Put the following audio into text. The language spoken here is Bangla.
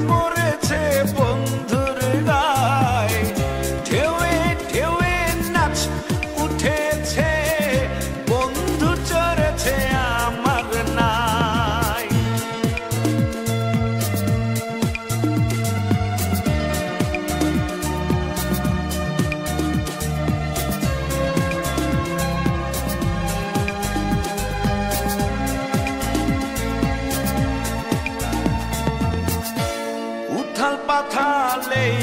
পড়েছে বন্ধুর গায়, ঢেউয়ে ঢেউয়ে নাচ উঠেছে, বন্ধু চড়েছে আমার নাই। উথাল পাথাল এই